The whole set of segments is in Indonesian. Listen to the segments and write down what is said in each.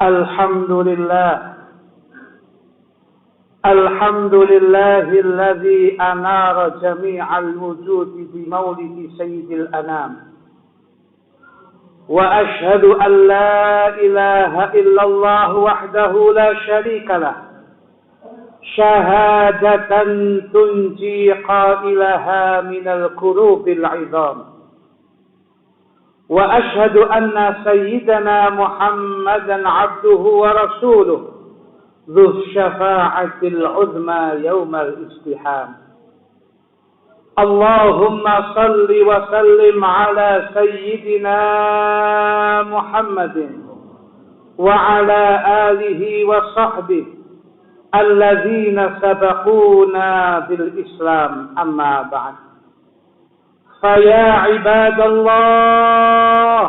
الحمد لله الذي أنار جميع الوجود بمولد سيد الأنام، وأشهد أن لا إله إلا الله وحده لا شريك له شهادة تنجي قائلها من الكروب العظام، وأشهد أن سيدنا محمدا عبده ورسوله ذو الشفاعة العظمى يوم الازدحام. اللهم صل وسلم على سيدنا محمد وعلى آله وصحبه الذين سبقونا بالإسلام. أما بعد، فيا عباد الله،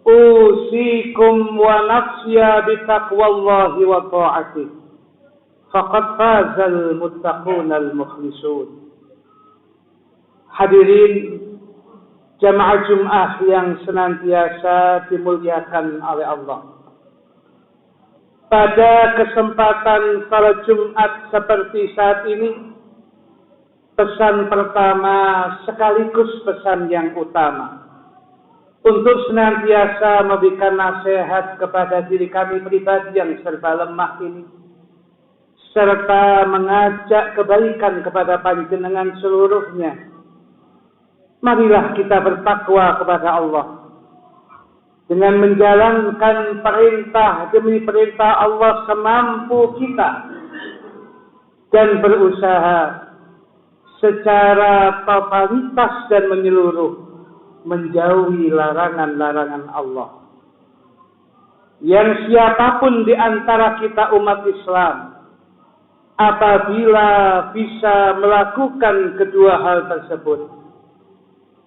أوصيكم ونفسي بتقوى الله وطاعته، فقد فاز المتقون المخلصون. Hadirin jamaah Jumat yang senantiasa dimuliakan oleh Allah. Pada kesempatan salat Jumat seperti saat ini, pesan pertama sekaligus pesan yang utama untuk senantiasa memberikan nasihat kepada diri kami pribadi yang serba lemah ini, serta mengajak kebaikan kepada panjenengan seluruhnya. Marilah kita bertakwa kepada Allah dengan menjalankan perintah demi perintah Allah semampu kita dan berusaha secara totalitas dan menyeluruh menjauhi larangan-larangan Allah. Yang siapapun di antara kita umat Islam, apabila bisa melakukan kedua hal tersebut,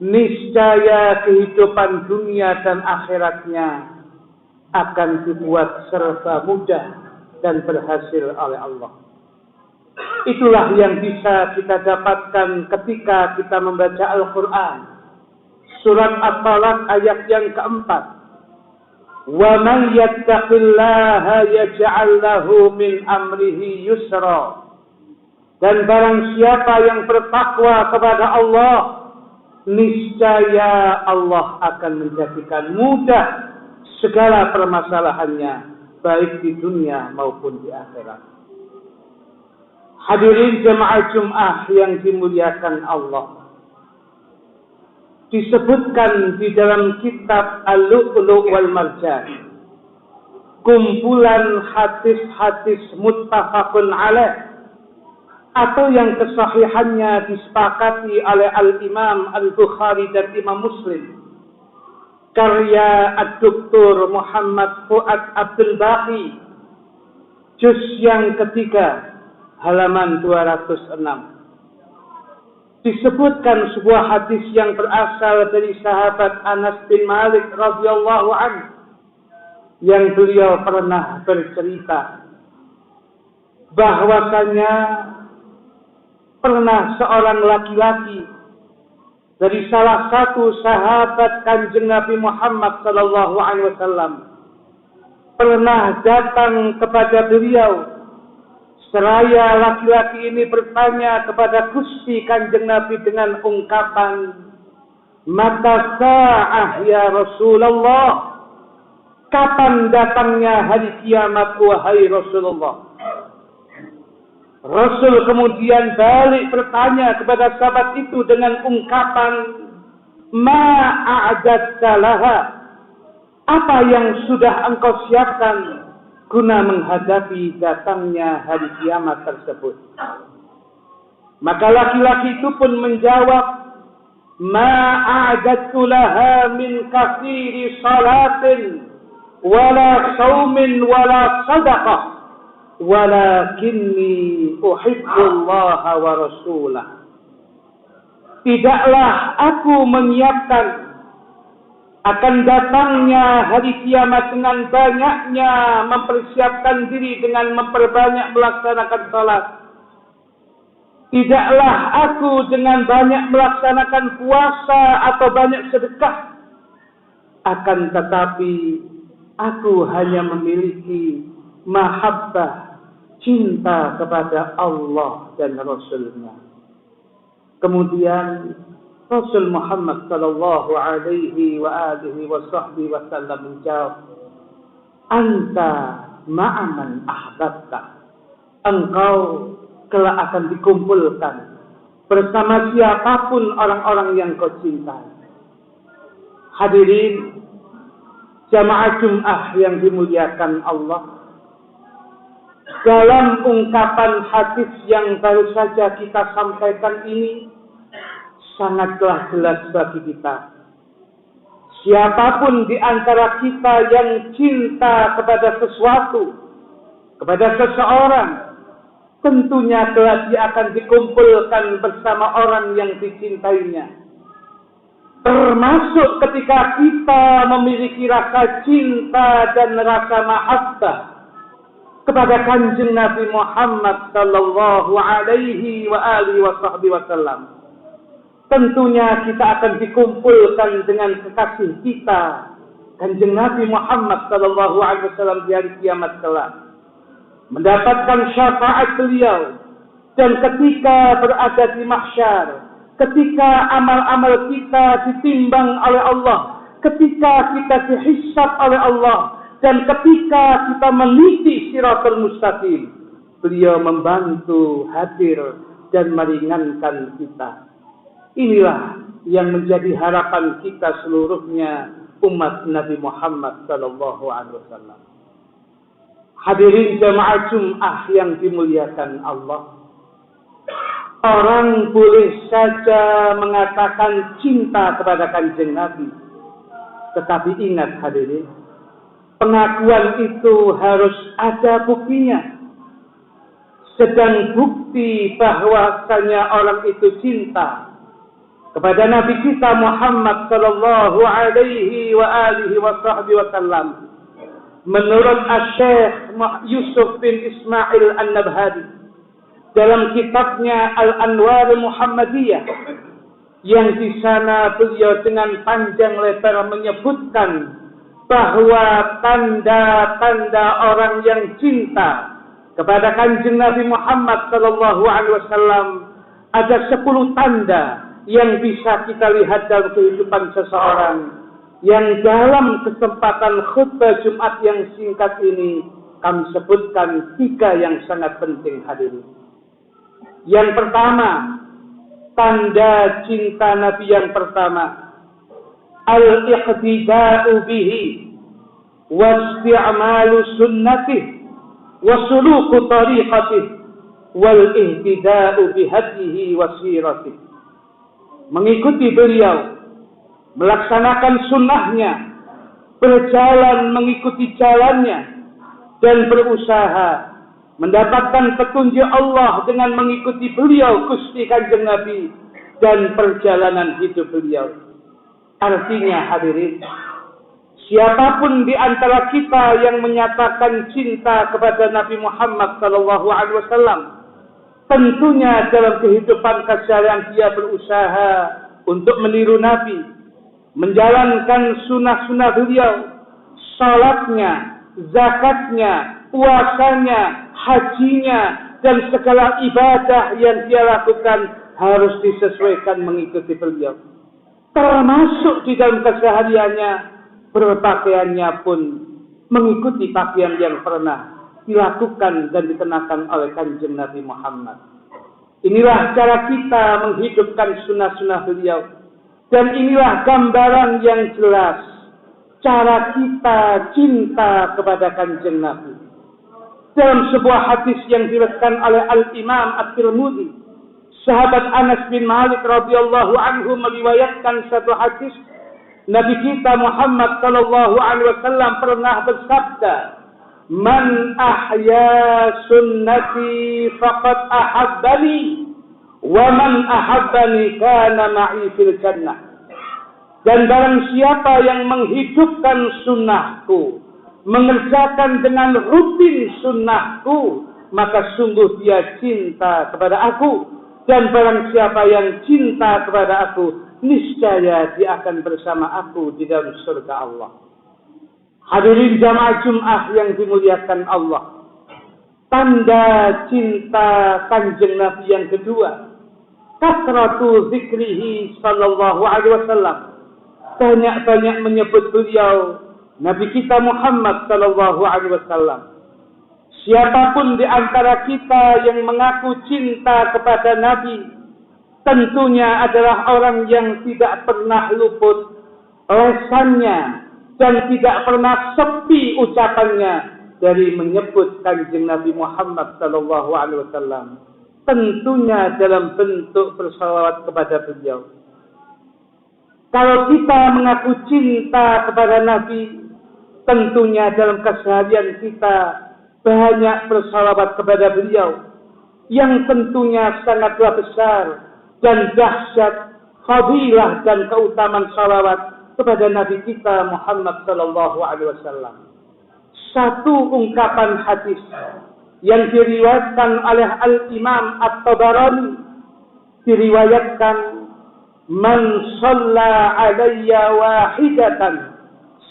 niscaya kehidupan dunia dan akhiratnya akan dibuat serba mudah dan berhasil oleh Allah. Itulah yang bisa kita dapatkan ketika kita membaca Al-Quran. Surat At-Talaq ayat yang keempat. Wa man yattaqillaha yaj'al lahu min amrihi yusra. Dan barang siapa yang bertakwa kepada Allah, niscaya Allah akan menjadikan mudah segala permasalahannya, baik di dunia maupun di akhirat. Hadirin jemaah Jumat yang dimuliakan Allah, disebutkan di dalam kitab Al-Lu'lu' wal Marjan, kumpulan hadis-hadis muttafaqun alaih, atau yang kesahihannya disepakati oleh Al-Imam Al-Bukhari dan Imam Muslim, karya Ad-Doktor Muhammad Fuad Abdul Baqi, juz yang ketiga, halaman 206. Disebutkan sebuah hadis yang berasal dari sahabat Anas bin Malik radhiyallahu anhu, yang beliau pernah bercerita bahwasanya pernah seorang laki-laki dari salah satu sahabat Kanjeng Nabi Muhammad sallallahu alaihi wasallam pernah datang kepada beliau. Seraya laki-laki ini bertanya kepada Gusti Kanjeng Nabi dengan ungkapan, "Mata sa'ah ya Rasulullah?" Kapan datangnya hari kiamat wahai Rasulullah? Rasul kemudian balik bertanya kepada sahabat itu dengan ungkapan, "Ma a'dadta laha?" Apa yang sudah engkau siapkan guna menghadapi datangnya hari kiamat tersebut? Maka laki-laki itu pun menjawab, "Ma a'dadtu laha min kathiri salatin wala saumin wala sadaqah, walakinni uhibbullaha wa rasulah." Tidaklah aku menyiapkan akan datangnya hari kiamat dengan banyaknya mempersiapkan diri dengan memperbanyak melaksanakan salat. Tidaklah aku dengan banyak melaksanakan puasa atau banyak sedekah. Akan tetapi Aku hanya memiliki mahabbah, cinta kepada Allah dan Rasul-Nya. Kemudian Rasul Muhammad sallallahu alaihi wa alihi wasallam menjawab, "Anta ma'aman ahbabta." Engkau kelak akan dikumpulkan bersama siapapun orang-orang yang kau cintai. Hadirin jamaah Jum'ah yang dimuliakan Allah, dalam ungkapan hadis yang baru saja kita sampaikan ini sangatlah jelas bagi kita. Siapapun di antara kita yang cinta kepada sesuatu, kepada seseorang, tentunya kelak dia akan dikumpulkan bersama orang yang dicintainya. Termasuk ketika kita memiliki rasa cinta dan rasa mahabbah kepada Kanjeng Nabi Muhammad sallallahu alaihi wa alihi wasallam. Tentunya kita akan dikumpulkan dengan kekasih kita, Kanjeng Nabi Muhammad sallallahu alaihi wasallam di hari kiamat kelak, mendapatkan syafaat beliau, dan ketika berada di mahsyar, ketika amal-amal kita ditimbang oleh Allah, ketika kita dihisab oleh Allah, dan ketika kita meniti Shiratal Mustaqim, beliau membantu hadir dan meringankan kita. Inilah yang menjadi harapan kita seluruhnya umat Nabi Muhammad sallallahu alaihi wasallam. Hadirin jamaah Jum'ah yang dimuliakan Allah, orang boleh saja mengatakan cinta kepada Kanjeng Nabi, tetapi ingat hadirin, pengakuan itu harus ada buktinya. Sedang bukti bahwasanya orang itu cinta kepada Nabi kita Muhammad sallallahu alaihi wa alihi wasallam, menurut Asy-Syaikh Yusuf bin Ismail An-Nabhani dalam kitabnya Al-Anwar Muhammadiyah, yang di sana beliau dengan panjang lebar menyebutkan bahwa tanda-tanda orang yang cinta kepada Kanjeng Nabi Muhammad sallallahu alaihi wasallam, ada 10 tanda yang bisa kita lihat dalam kehidupan seseorang, yang dalam kesempatan khutbah Jumat yang singkat ini kami sebutkan 3 yang sangat penting hadirin. Yang pertama, tanda cinta Nabi yang pertama, al-iqtida'u bihi wa isti'malu sunnatih wa suluku tariqatih wal ihtida'u bihadihi wa siratih. Mengikuti beliau, melaksanakan sunnahnya, berjalan mengikuti jalannya, dan berusaha mendapatkan petunjuk Allah dengan mengikuti beliau Gusti Kanjeng Nabi dan perjalanan hidup beliau. Artinya hadirin, siapapun di antara kita yang menyatakan cinta kepada Nabi Muhammad sallallahu alaihi wasallam, tentunya dalam kehidupan keseharian dia berusaha untuk meniru Nabi, menjalankan sunnah-sunnah beliau, salatnya, zakatnya, puasanya, hajinya, dan segala ibadah yang dia lakukan harus disesuaikan mengikuti beliau. Termasuk di dalam kesehariannya, berpakaiannya pun mengikuti pakaian yang pernah dilakukan dan dikenakan oleh Kanjeng Nabi Muhammad. Inilah cara kita menghidupkan sunnah-sunnah beliau, dan inilah gambaran yang jelas cara kita cinta kepada Kanjeng Nabi. Dalam sebuah hadis yang diriwayatkan oleh Al-Imam At-Tirmidzi, sahabat Anas bin Malik radhiyallahu anhu meriwayatkan satu hadis, Nabi kita Muhammad sallallahu alaihi wasallam pernah bersabda, "Man ahya sunnati faqad ahabbani, wa man ahabbani kana ma'i fil jannah." Dan barang siapa yang menghidupkan sunnahku, mengerjakan dengan rutin sunnahku, maka sungguh dia cinta kepada aku. Dan barang siapa yang cinta kepada aku, niscaya dia akan bersama aku di dalam surga Allah. Hadirin jamaah Jumat yang dimuliakan Allah. Tanda cinta Kanjeng Nabi yang kedua, kasratu zikrihi sallallahu alaihi wasallam. Banyak-banyak menyebut beliau Nabi kita Muhammad sallallahu alaihi wasallam. Siapapun di antara kita yang mengaku cinta kepada Nabi, tentunya adalah orang yang tidak pernah luput lesannya dan tidak pernah sepi ucapannya dari menyebut Kanjeng Nabi Muhammad sallallahu alaihi wasallam. Tentunya dalam bentuk bersalawat kepada beliau. Kalau kita mengaku cinta kepada Nabi, tentunya dalam keseharian kita banyak bersalawat kepada beliau, yang tentunya sangatlah besar dan dahsyat fadilah dan keutamaan salawat kepada Nabi kita Muhammad sallallahu alaihi wasallam. Satu ungkapan hadis yang diriwayatkan oleh Al-Imam At-Tabarani, diriwayatkan, man shalla alayya wahidatan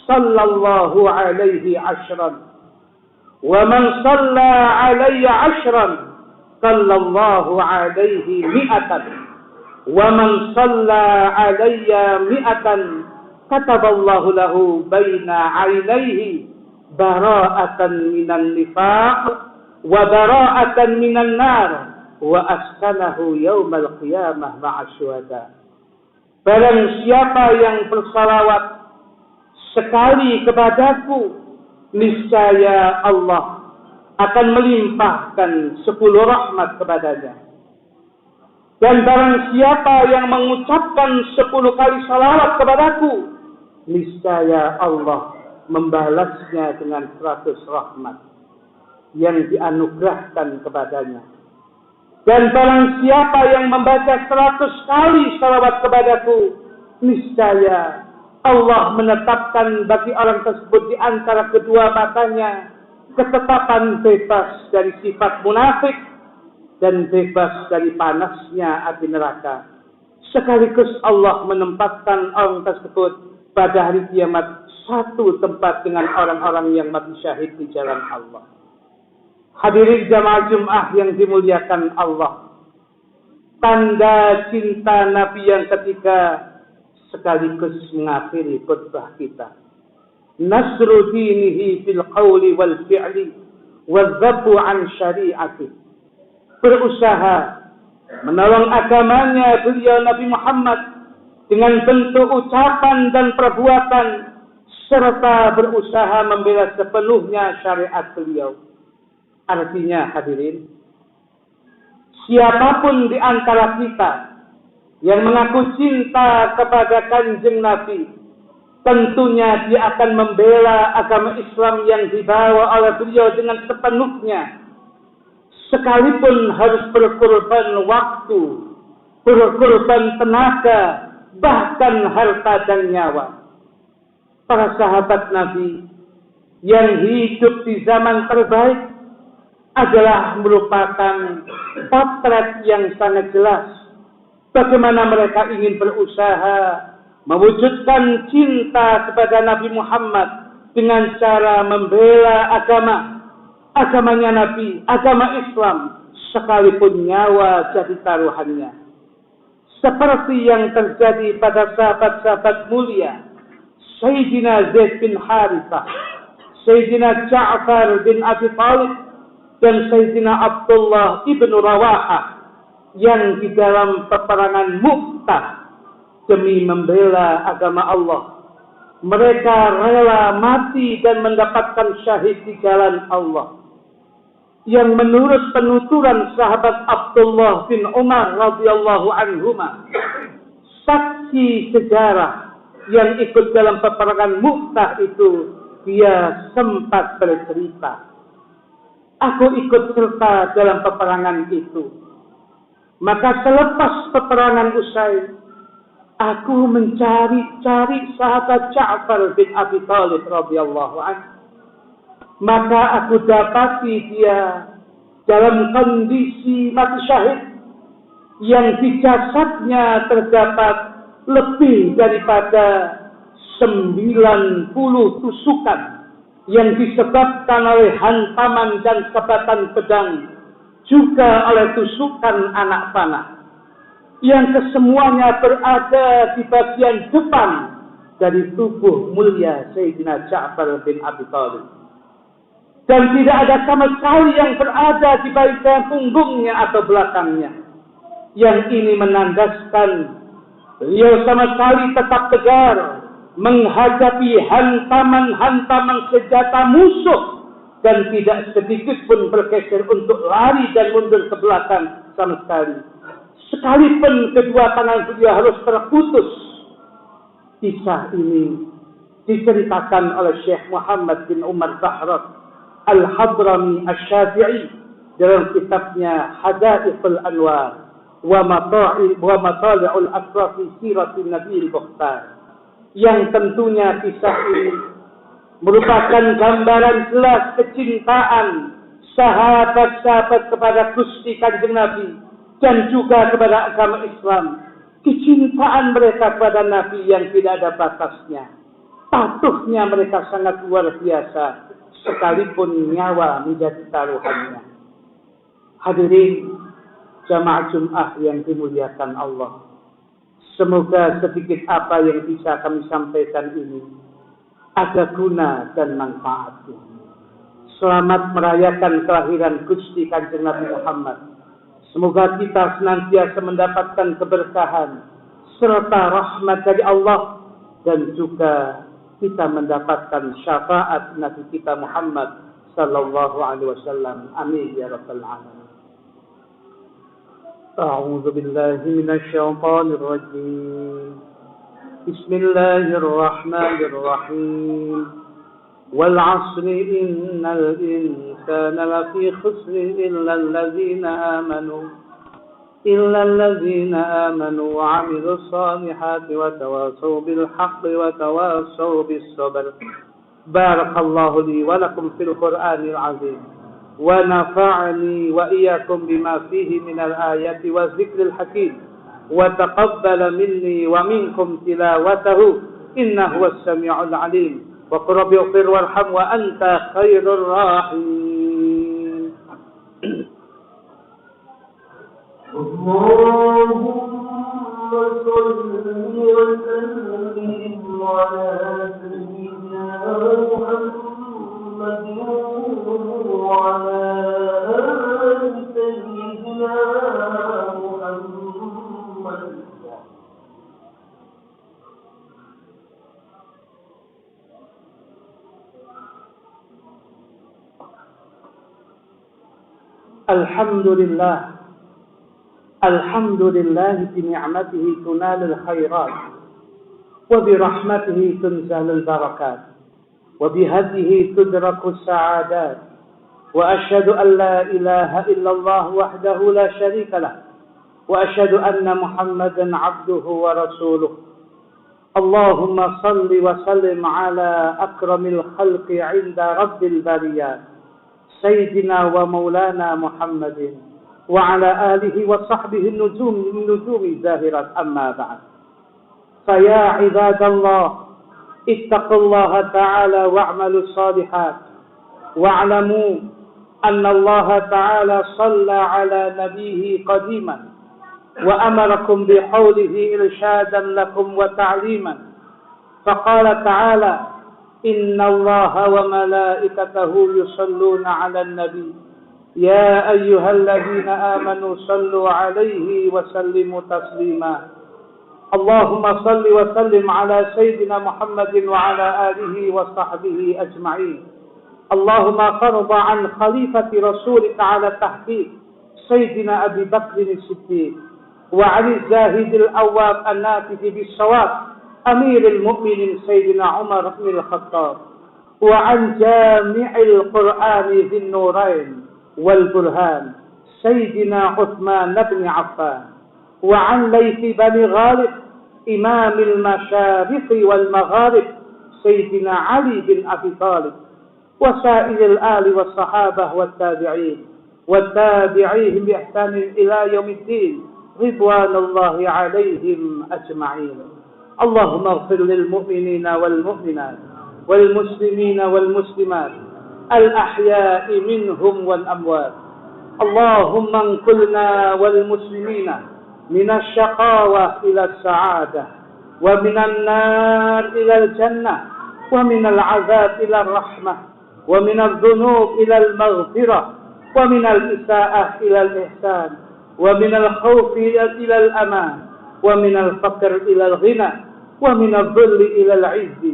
sallallahu alaihi ashran, wa man shalla alayya ashran sallallahu alaihi mi'atan, wa man shalla alayya mi'atan kataballahu lahu baina 'ainaihi bara'atan minan nifaq wa bara'atan minan nar wa askanahu yaumal qiyamah ma'a syuhada. Barang siapa yang bersalawat sekali kepadaku, niscaya Allah akan melimpahkan 10 rahmat kepadanya. Dan barang siapa yang mengucapkan 10 kali salawat kepadaku, niscaya Allah membalasnya dengan 100 rahmat yang dianugerahkan kepadanya. Dan barang siapa yang membaca 100 kali salawat kepadaku, niscaya Allah menetapkan bagi orang tersebut di antara kedua matanya ketetapan bebas dari sifat munafik dan bebas dari panasnya api neraka. Sekaligus Allah menempatkan orang tersebut pada hari kiamat satu tempat dengan orang-orang yang mati syahid di jalan Allah. Hadirin jamaah Jumat yang dimuliakan Allah, tanda cinta Nabi yang ketiga sekaligus mengakhiri khutbah kita. Nasru dinihi fil qawli wal fi'li wal dhabbu an syari'ati. Berusaha menolong agamanya beliau Nabi Muhammad dengan bentuk ucapan dan perbuatan, serta berusaha membela sepenuhnya syariat beliau. Artinya hadirin, siapapun di antara kita yang mengaku cinta kepada Kanjeng Nabi, tentunya dia akan membela agama Islam yang dibawa oleh beliau dengan sepenuhnya, sekalipun harus berkorban waktu, berkorban tenaga, bahkan harta dan nyawa. Para sahabat Nabi yang hidup di zaman terbaik adalah merupakan potret yang sangat jelas bagaimana mereka ingin berusaha mewujudkan cinta kepada Nabi Muhammad dengan cara membela agamanya Nabi, agama Islam, sekalipun nyawa jadi taruhannya. Seperti yang terjadi pada sahabat-sahabat mulia Sayyidina Zaid bin Harithah, Sayyidina Ja'far bin Abi Thalib, dan Sayyidina Abdullah ibn Rawahah yang di dalam peperangan Mu'tah demi membela agama Allah, mereka rela mati dan mendapatkan syahid di jalan Allah. Yang menurut penuturan sahabat Abdullah bin Umar radhiyallahu anhuma, saksi sejarah yang ikut dalam peperangan Mu'tah itu, dia sempat bercerita, aku ikut serta dalam peperangan itu. Maka selepas peperangan usai, aku mencari-cari sahabat Ja'far bin Abi Thalib radhiyallahu anhu. Maka aku dapati dia dalam kondisi mati syahid, yang di jasadnya terdapat lebih daripada 90 tusukan yang disebabkan oleh hantaman dan sebatan pedang, juga oleh tusukan anak panah, yang kesemuanya berada di bagian depan dari tubuh mulia Sayyidina Ja'far bin Abi Thalib. Dan tidak ada sama sekali yang berada di bagian punggungnya atau belakangnya. Yang ini menandaskan beliau sama sekali tetap tegar menghadapi hantaman-hantaman senjata musuh dan tidak sedikit pun bergeser untuk lari dan mundur ke belakang sama sekali. Sekalipun kedua tangan beliau harus terputus. Kisah ini diceritakan oleh Syekh Muhammad bin Umar Zahrat Al-Hadrami Asy-Syafi'i dalam kitabnya Hadaiqul Anwar wa Matali'ul Asrar fi Siratin Nabi Al-Mukhtar, yang tentunya kisah ini merupakan gambaran jelas kecintaan sahabat-sahabat kepada Gusti Kanjeng Nabi dan juga kepada agama Islam. Kecintaan mereka kepada Nabi yang tidak ada batasnya. Patuhnya mereka sangat luar biasa, sekalipun nyawa menjadi taruhannya. Hadirin jamaah Jumat yang dimuliakan Allah, semoga sedikit apa yang bisa kami sampaikan ini ada guna dan manfaatnya. Selamat merayakan kelahiran Gusti Kanjeng Nabi Muhammad. Semoga kita senantiasa mendapatkan keberkahan serta rahmat dari Allah, dan juga kita mendapatkan syafaat Nabi kita Muhammad sallallahu alaihi wasallam. Amin ya rabbal alamin. A'udzu billahi minasy syaithanir rajim. Bismillahirrahmanirrahim. Wal 'asri innal insana lafi khusr illa allazina amanu wa 'amilus solihati wa tawasaw bil haqqi wa tawasaw bis sabr. Barakallahu li wa lakum fil Qur'anil 'azim wa nafa'ani wa iyyakum bima fihi minal ayati wa dzikril hakim wa taqabbala minni wa minkum tilawatahu innahu was-sami'ul 'alim. Wa qul rabbi ighfir warham wa anta khairur rahim. Allahumma shalli wa sallim ala sayyidina Muhammad wa ala ali sayyidina Muhammad. Alhamdulillah, alhamdulillah bi ni'matihi tunalul khairat wa bi rahmatihi tunzalul barakat wa bi hadihi tudrakus sa'adat wa asyhadu an la ilaha illallah wahdahu la syarika lah wa asyhadu anna Muhammadan 'abduhu wa rasuluh. Allahumma salli wa sallim ala akramil khalqi 'inda rabbil bariyat Sayyidina wa Maulana Muhammadin wa ala alihi wa sahbihi nujumi zahirat, amma ba'd. Faya ibadallah, ittaqullaha ta'ala wa'malu salihat wa'lamu anna Allah ta'ala salla ala nabihi qadiman wa amarakum bihawlihi irshadan lakum wa ta'liman. Faqala ta'ala إن الله وملائكته يصلون على النبي يا أيها الذين آمنوا صلوا عليه وسلموا تسليما. اللهم صل وسلم على سيدنا محمد وعلى آله وصحبه أجمعين. اللهم فرض عن خليفة رسولك على التحقيق سيدنا أبي بكر الصديق وعلي الزاهد الأواب الناتج بالصواب أمير المؤمنين سيدنا عمر بن الخطاب وعن جامع القرآن ذي النورين والبرهان سيدنا عثمان بن عفان وعن ليث بن غالب إمام المشارق والمغارب سيدنا علي بن أبي طالب وسائر الآل والصحابة والتابعين والتابعيهم بإحسان إلى يوم الدين رضوان الله عليهم أجمعين. اللهم اغفر للمؤمنين والمؤمنات والمسلمين والمسلمات الأحياء منهم والأموات. اللهم انقلنا والمسلمين من الشقاوة إلى السعادة، ومن النار إلى الجنة، ومن العذاب إلى الرحمة، ومن الذنوب إلى المغفرة، ومن الإساءة إلى الإحسان، ومن الخوف إلى الأمان، ومن الفقر إلى الغنى، ومن الذل إلى العز،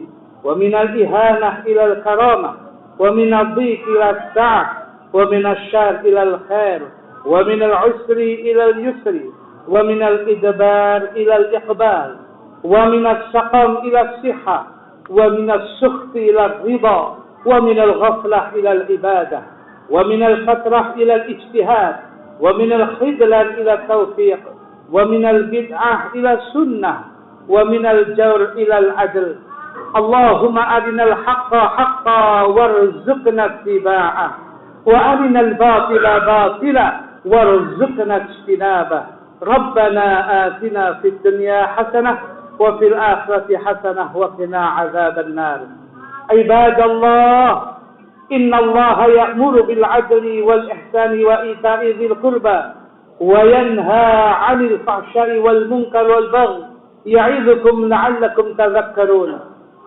ومن الإهانة إلى الكرامة، ومن الضيق إلى السعة، ومن الشر إلى الخير، ومن العسر إلى اليسر، ومن الإدبار إلى الإقبال، ومن السقم إلى الصحة، ومن السخط إلى الرضا، ومن الغفلة إلى العبادة، ومن الفترة إلى الاجتهاد، ومن الخذلان إلى التوفيق، ومن البدعة إلى السنة، ومن الجور إلى العدل. اللهم أرنا الحق حقا وارزقنا اتباعه، وأرنا الباطل باطلا وارزقنا اجتنابه. ربنا آتنا في الدنيا حسنة وفي الآخرة حسنة وقنا عذاب النار. عباد الله، إن الله يأمر بالعدل والإحسان وإيتاء ذي القربى وينهى عن الفحشاء والمنكر والبغي يعظكم لعلكم تذكرون.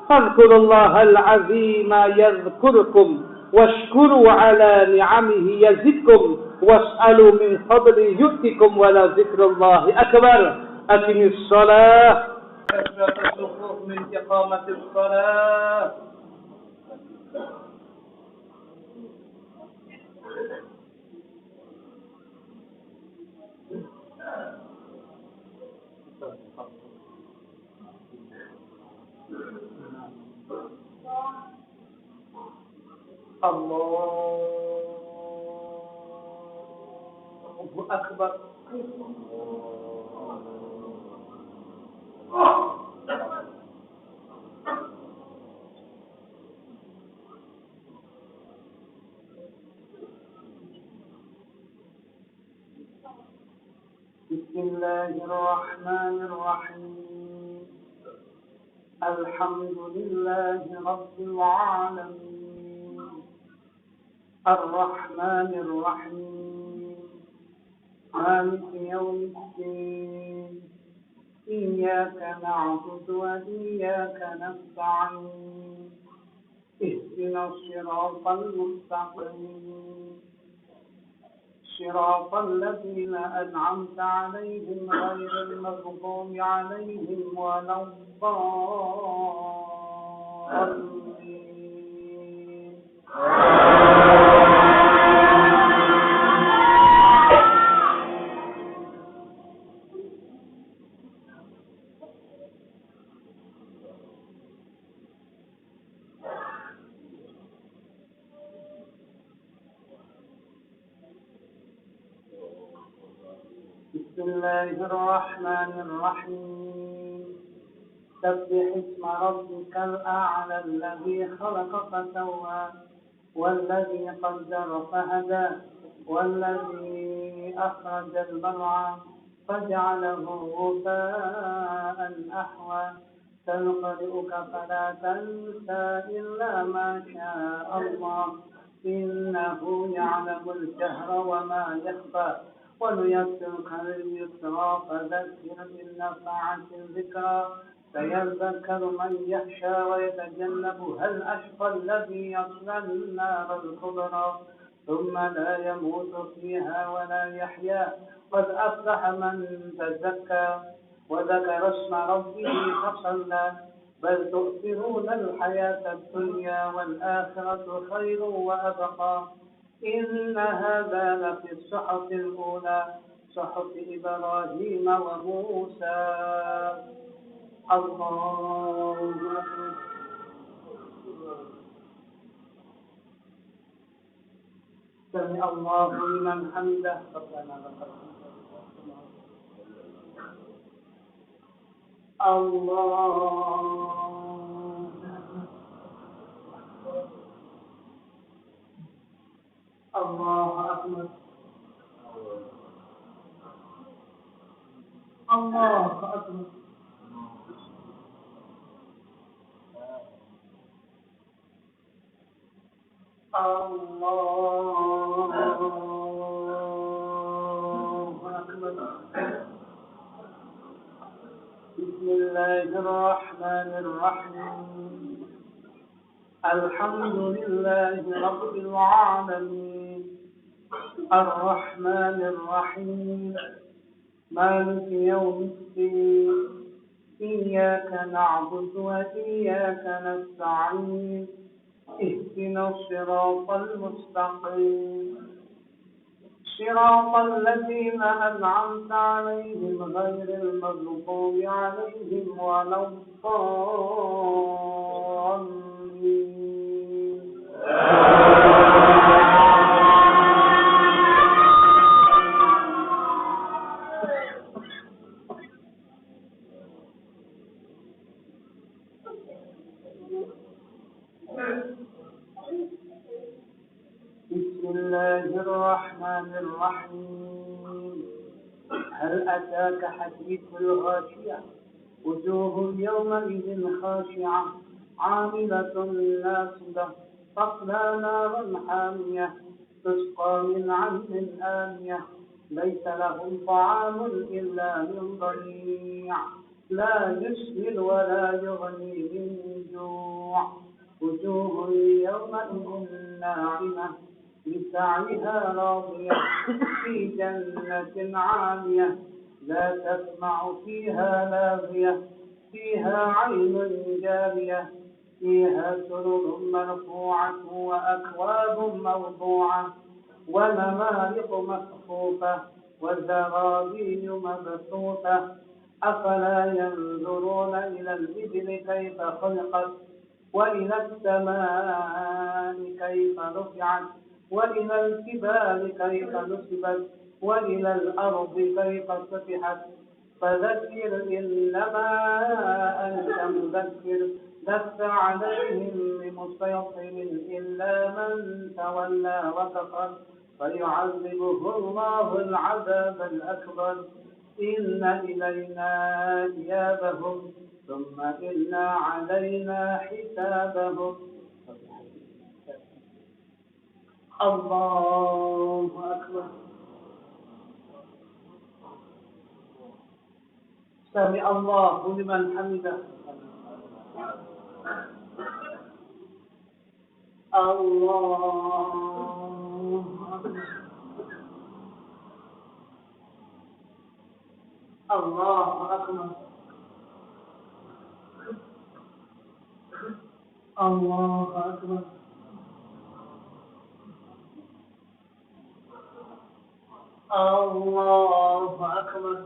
فاذكروا الله العظيم يذكركم واشكروا على نعمه يزدكم واسألوا من فضله يؤتكم ولذكر الله أكبر. أقم الصلاة. كثرة الصفوف من إقامة الصلاة. الله أكبر. بسم الله الرحمن الرحيم. الحمد لله رب العالمين الرحمن الرحيم مالك يوم الدين. إياك نعبد وإياك نستعين. اهدنا الصراط المستقيم صراط الذين أنعمت عليهم غير المغضوب عليهم ولا الضالين. بسم الله الرحمن الرحيم. سبح اسم ربك الأعلى الذي خلق فسوى والذي قدر فهدى والذي أخرج المرعى فجعله غثاء أحوى. سنقرئك فلا تنسى إلا ما شاء الله إنه يعلم الجهر وما يخفى. ونيسرك لليسرى فذكر إن نفعت الذكرى. سيذكر من يخشى ويتجنبها الأشقى الذي يصلى النار الكبرى ثم لا يموت فيها ولا يحيا. قد أفلح من تزكى وذكر اسم ربه فصلى. بل تؤثرون الحياة الدنيا والآخرة خير وأبقى. إن هذا لفي الصحف الأولى صحف إبراهيم وموسى. الله أكبر. سمع الله لمن حمده. ربنا لك الحمد. الله أكبر. الله أكبر. الله أكبر. بسم الله الرحمن الرحيم. الحمد لله رب العالمين الرحمن الرحيم مالك يوم الدين إياك نعبد وإياك نستعين اهدنا الصراط المستقيم صراط الذين أنعمت عليهم غير المغضوب عليهم ولا الضالين. بسم الله الرحمن الرحيم. هل أتاك حديث الغاشية وجوه يومئذ خاشعة عاملة ناصبة تصلى نارا حامية تسقى من عين آنية ليس لهم طعام إلا من ضريع لا يسمن ولا يغني من جوع وجوه يومئذ ناعمة لسعيها راضية في جنة عالية لا تسمع فيها لاغية فيها عين جارية فيها سرر مرفوعة وأكواب موضوعة ونمارق مصفوفة وزرابي مبثوثة أفلا ينظرون إلى الإبل كيف خلقت وإلى السماء كيف رفعت وإلى الجبال كيف نصبت وإلى الأرض كيف سطحت فذكر إنما أنت مذكر لست عليهم بمسيطر إلا من تولى وكفر فيعذبه الله العذاب الأكبر إن إلينا إيابهم ثم إن علينا حسابهم. الله أكبر. سمع الله لمن حمده. الله أكبر. الله أكبر. الله أكبر. الله أكبر.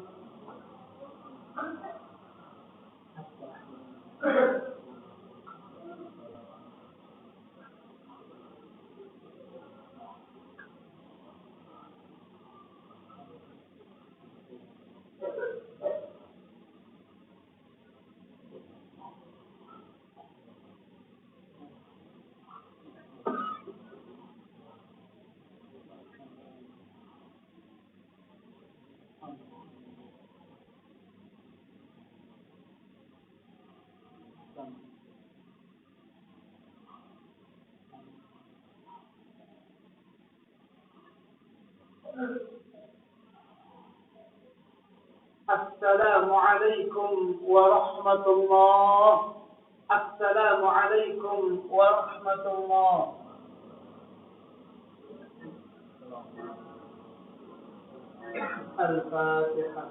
السلام عليكم ورحمة الله. السلام عليكم ورحمة الله. الفاتحة.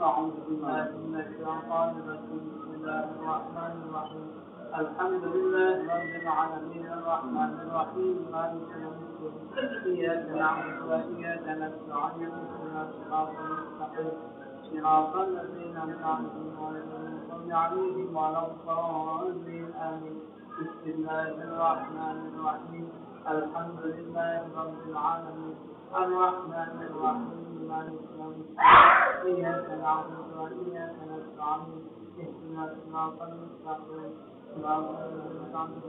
أعوذ بالله من الشيطان الرجيم. بسم الله الرحمن الرحيم. الحمد لله رب العالمين الرحمن الرحيم مالك يوم الدين إياك نعبد وإياك نستعين اهدنا الصراط المستقيم صراط الذين أنعمت عليهم ولا الضالين آمين. بسم الله الرحمن الرحيم. الحمد لله رب العالمين الرحمن الرحيم مالك يوم الدين إياك نعبد وإياك نستعين اهدنا الصراط المستقيم صراط الذين أنعمت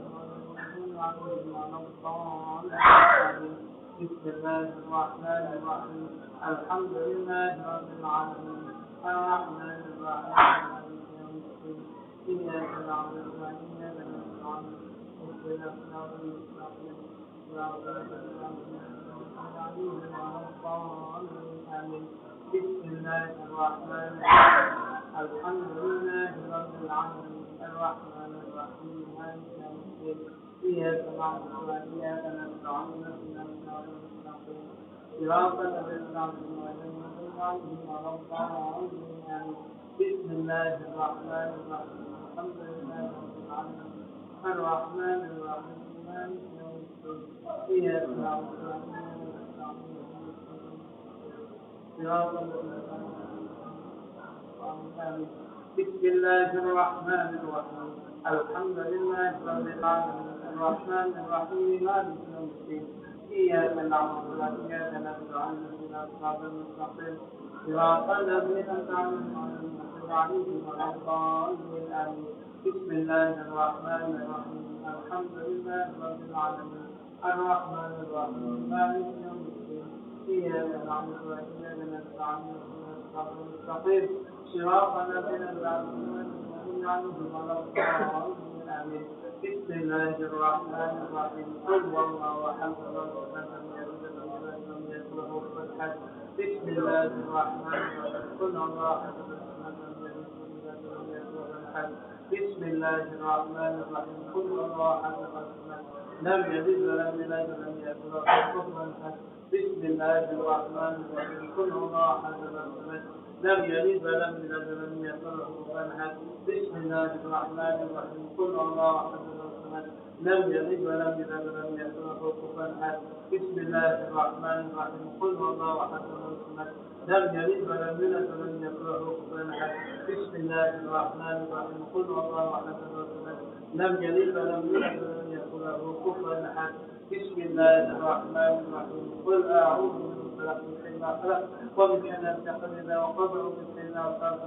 عليهم ولا الضالين. بسم الله الرحمن الرحيم. الحمد لله رب العالمين الرحمن الرحيم مالك يوم الدين إياك نعبد وإياك نستعين اهدنا الصراط المستقيم بسم الله الرحمن الرحيم الحمد لله رب العالمين الرحمن الرحيم مالك يوم الدين إياك نعبد وإياك نستعين اهدنا الصراط المستقيم صراط الذين أنعمت عليهم غير المغضوب عليهم ولا الضالين بسم الله الرحمن الرحيم الحمد لله رب العالمين الرحمن الرحيم مالك يوم الدين إياك نعبد وإياك نستعين صراط الذين أنعمت عليهم بسم الله الرحمن الرحيم الحمد لله رب العالمين الرحمن الرحيم مالك يوم الدين إياك نعبد وإياك نستعين اهدنا الصراط المستقيم صراط الذين أنعمت عليهم غير المغضوب عليهم بسم الله الرحمن الرحيم الحمد لله رب العالمين الرحمن الرحيم مالك يوم الدين إياك نعبد وإياك نستعين اهدنا الصراط المستقيم صراط الذين أنعمت عليهم غير المغضوب عليهم بسم الله الرحمن الرحيم قل هو الله أحد الله الصمد لم يلد ولم يكن له كفوا أحد بسم الله الرحمن الرحيم قل هو الله أحد الله الصمد لم يلد ولم يكن له كفوا أحد بسم الله الرحمن الرحيم قل هو الله أحد الله الصمد لم يلد ولم يولد ولم يكن له كفوا أحد بسم الله الرحمن الرحيم قل هو الله أحد الله الصمد لم يلد ولم يولد ولم يكن له كفوا أحد بسم الله الرحمن الرحيم قل هو الله أحد الله الصمد لم يلد ولم يولد ولم يكن له كفوا أحد بسم الله الرحمن الرحيم قل هو الله أحد الله الصمد لم يلد ولم يولد ولم يكن له كفوا أحد بسم الله الرحمن الرحيم قل هو الله أحد الله الصمد لم يلد ولم يولد ولم يكن له كفوا أحد بسم الله الرحمن الرحيم قل أعوذ برب الفلق ومن شر الحاسد إذا وقب ومن شر النفاثات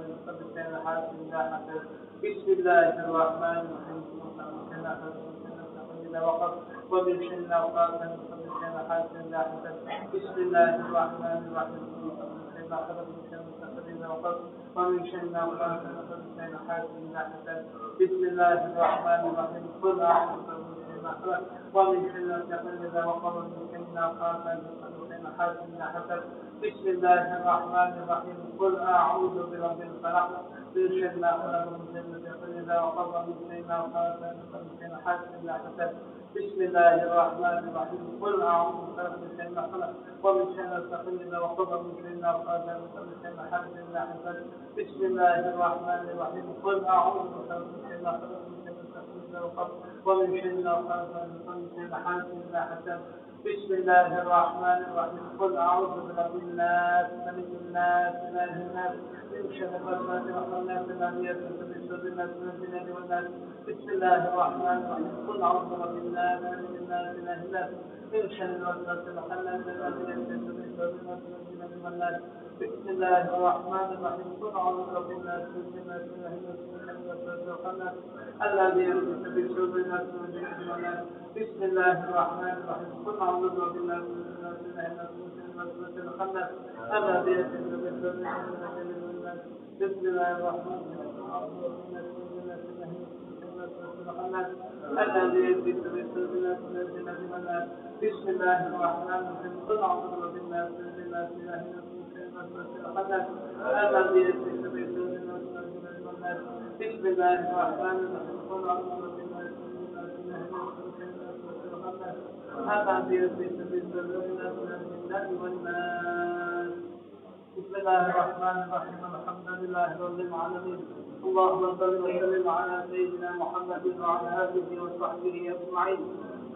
في العقد إذا حسد بسم الله الرحمن الرحيم إذا وقب ومن شر النفاثات في العقد إذا حسد بسم الله الرحمن الرحيم ومن شر النفاثات في العقد إذا حسد بسم الله الرحمن الرحيم قل أعوذ ومن شر الحاسد إذا وقب ومن شر النفاثات إذا حسد بسم الله الرحمن الرحيم قل أعوذ برب الفلق من شر ما خلق من شر إذا وقب من شر النفاثات إذا حسد بسم الله الرحمن الرحيم قل أعوذ برب الفلق ومن شر الحاسد إذا وقب من شر النفاثات إذا حسد بسم الله الرحمن الرحيم قل أعوذ برب الفلق ومن شر النفاثات إذا حسد بسم الله الرحمن الرحيم قل أعوذ برب الناس ملك الناس إله الناس من شر الوسواس الخناس الذي يوسوس في صدور الناس من الجن والناس بسم الله الرحمن الرحيم قل أعوذ برب الناس ملك الناس إله الناس من شر الوسواس الخناس الذي يوسوس في صدور الناس من الجن والناس بسم الله الرحمن الرحيم قل أعوذ برب الناس ملك الناس إله الناس من شر الوسواس الخناس الذي يوسوس في صدور الناس من الجن والناس بسم الله الرحمن الرحيم قل أعوذ برب الناس ملك الناس إله الناس من شر الوسواس الخناس الذي يوسوس في صدور الناس من الجن والناس بسم الله الرحمن الرحيم الذي يثبت بالسر الناس من الجنة والناس بسم الله الرحمن الرحيم قل أعوذ برب الناس ملك الناس إله الناس من شر الوسواس الخناس الذي يثبت بالسر الناس من الجنة والناس بسم الله الرحمن الرحيم قل أعوذ برب الناس ملك الناس إله الناس من شر الوسواس الخناس الذي يثبت بالسر الناس من الجنة والناس بسم الله الرحمن الرحيم الحمد لله رب العالمين اللهم صل وسلم على سيدنا محمد وعلى آله وصحبه أجمعين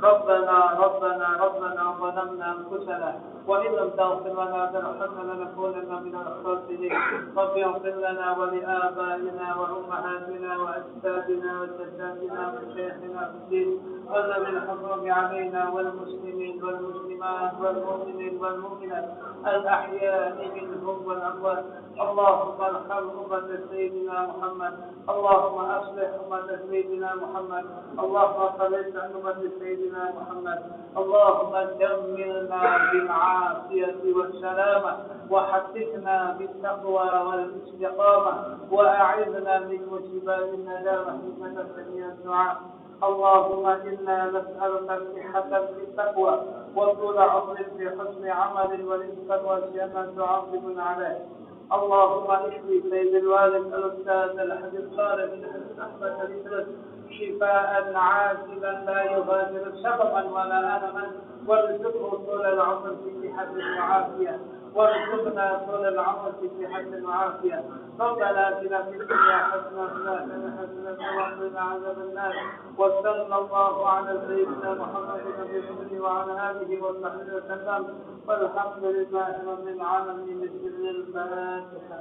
ربنا ظلمنا أنفسنا وإن لم تغفر لنا وترحمنا لنكونن من الخاسرين رب اغفر لنا ولآبائنا وأمهاتنا وأجدادنا وجداتنا وشيخنا في الدين والذين حفظوا علينا والمسلمين والمسلمات والمؤمنين والمؤمنات الأحياء منهم والأموات اللهم ارحم أمة سيدنا محمد اللهم أصلح أمة سيدنا محمد اللهم خلص أمة سيدنا محمد اللهم جملنا بالعافية والسلامة وحققنا بالتقوى والاستقامة وأعذنا من مصيبات الندامة إنك سميع الدعاء اللهم إنا نسألك الصحة في التقوى وطول عمر في حسن عمل ورزقا واسعا تعاقب عليه. اللهم اشفي سيد الوالد الأستاذ الحبيب صالح بن حسن أحمد الإدريس شفاء عاجلا لا يغادر سقما ولا ألما، وارزقه طول العمر في صحة وعافية، وارزقنا طول العمر في صحة وعافية. ربنا آتنا في الدنيا حسنة وفي الآخرة حسنة وقنا عذاب النار. وصلى الله على سيدنا محمد النبي وعلى آله وصحبه وسلم، والحمد لله رب العالمين. بسم الفاتحة.